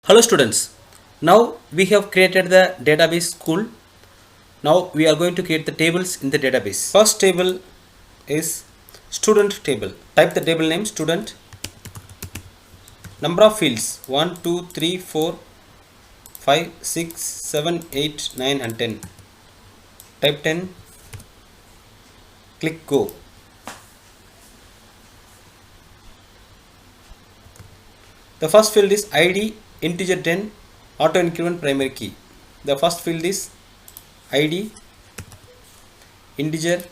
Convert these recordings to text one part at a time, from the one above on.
Hello students, now we have created the database school. Now we are going to create the tables in the database. First table is student table. Type the table name student. Number of fields 1, 2, 3, 4, 5, 6, 7, 8, 9 and 10. Type 10. Click go. The first field is ID integer 10 auto increment primary key. The first field is ID integer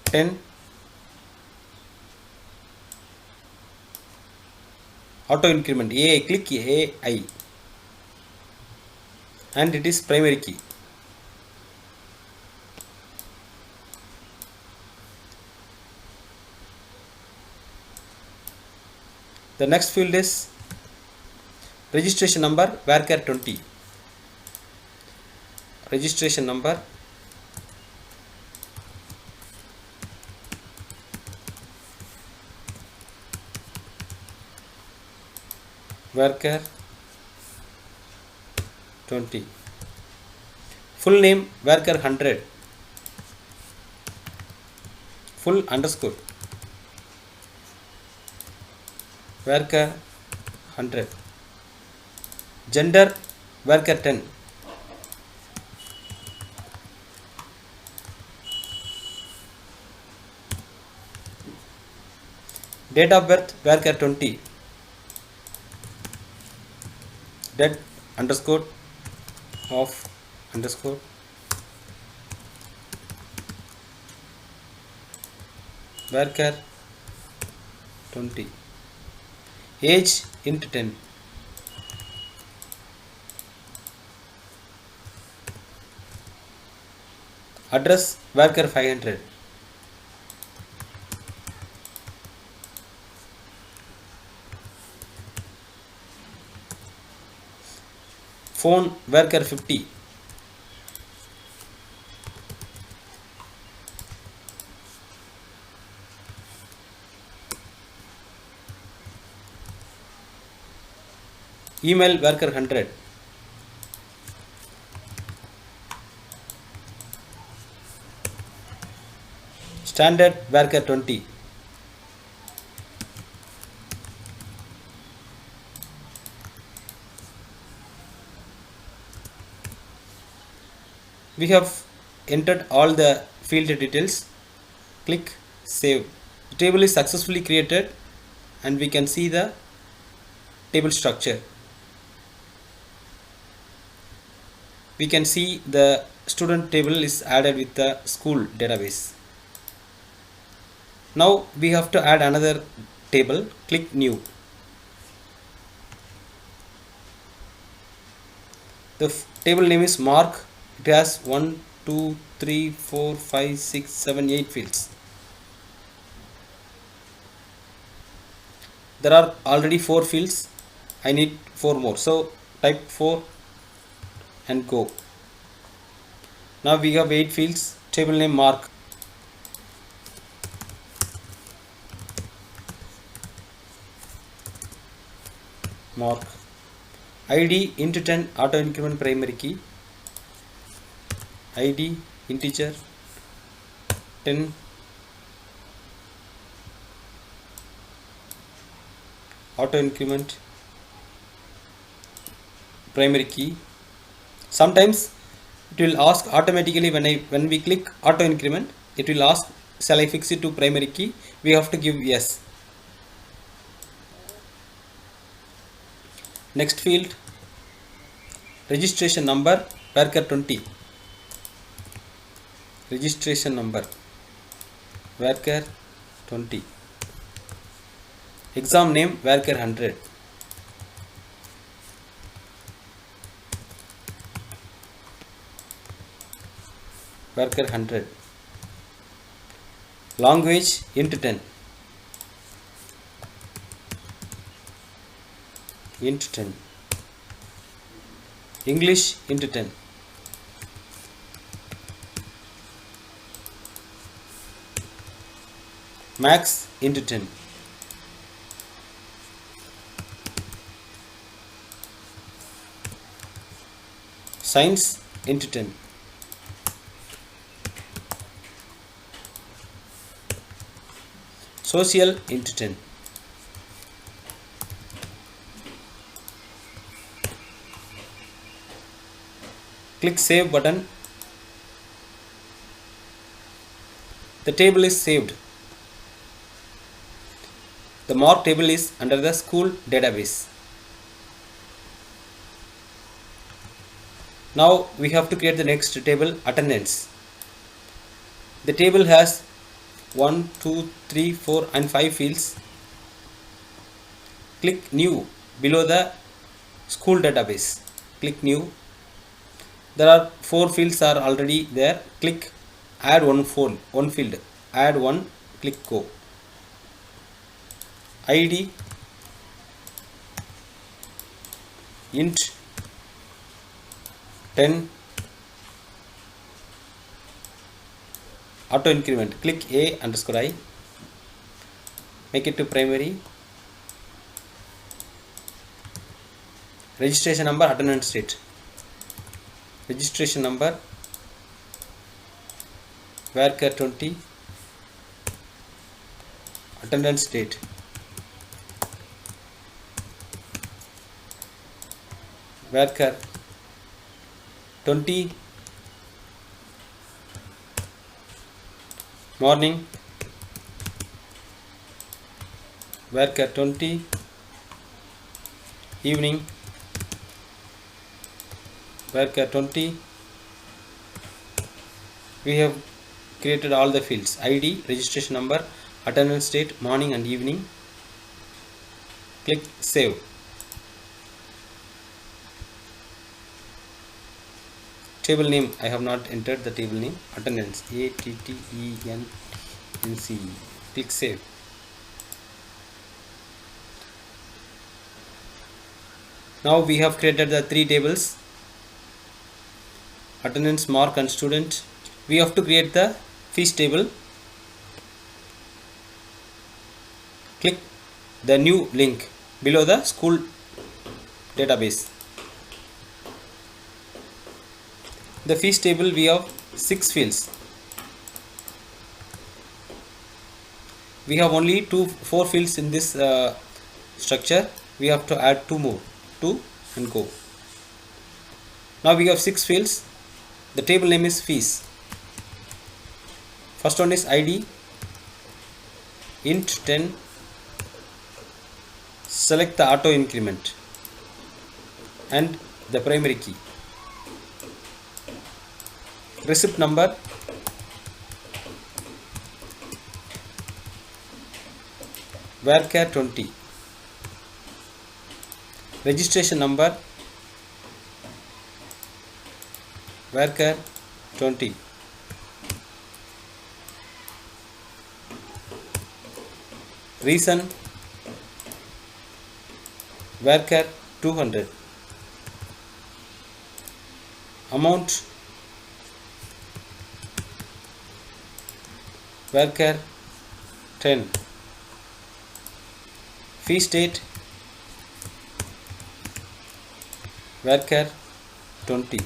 10 auto increment AI, click AI and it is primary key. The next field is registration number varchar 20. Registration number varchar 20. Full name varchar 100. Full underscore varchar 100. Gender varchar 10. Date of birth varchar 20. Date underscore of underscore varchar 20. Age int 10. Address varchar 500. Phone varchar 50. Email varchar 100. Standard varchar 20. We have entered all the field details. Click save. The table is successfully created and we can see the table structure. We can see the student table is added with the school database. Now we have to add another table. Click new. The table name is mark. It has 1, 2, 3, 4, 5, 6, 7, 8 fields. There are already 4 fields. I need 4 more. So type 4 and go. Now we have 8 fields. Table name mark. Mark. ID into 10 auto increment primary key. ID integer 10 auto increment primary key. Sometimes it will ask automatically when we click auto increment, it will ask shall I fix it to primary key. We have to give yes. Next field registration number varchar 20. Registration number varchar 20. Exam name varchar 100. Varchar 100. Language int 10. Int 10. English int 10. Max int 10. science into 10, social into 10, click save button. The table is saved. The mark table is under the school database. Now we have to create the next table, attendance. The table has 1, 2, 3, 4 and 5 fields. Click new below the school database. Click new. There are 4 fields are already there. Click add one field. Add one. Click go. ID int 10, auto increment. Click a underscore I, make it to primary. Registration number, attendance date. Registration number varchar 20, attendance date varchar 20, morning varchar 20, evening varchar 20. We have created all the fields: ID, registration number, attendance date, morning and evening. Click save. Table name, I have not entered the table name. Attendance, ATTENNC. Click save. Now we have created the 3 tables: attendance, mark and student. We have to create the fees table. Click the new link below the school database. The fees table, we have 6 fields. We have only 4 fields in this structure. We have to add 2 more, 2 and go. Now we have 6 fields. The table name is fees. First one is ID int 10. Select the auto increment and the primary key. Receipt number varchar 20. Registration number varchar 20. Reason varchar 200. Amount varchar 10. Fee state varchar 20.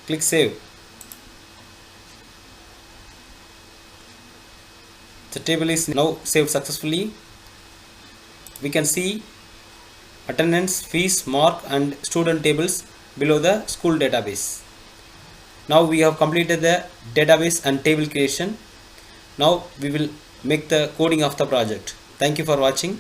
Click save. The table is now saved successfully. We can see attendance, fees, mark and student tables below the school database. Now we have completed the database and table creation. Now we will make the coding of the project. Thank you for watching.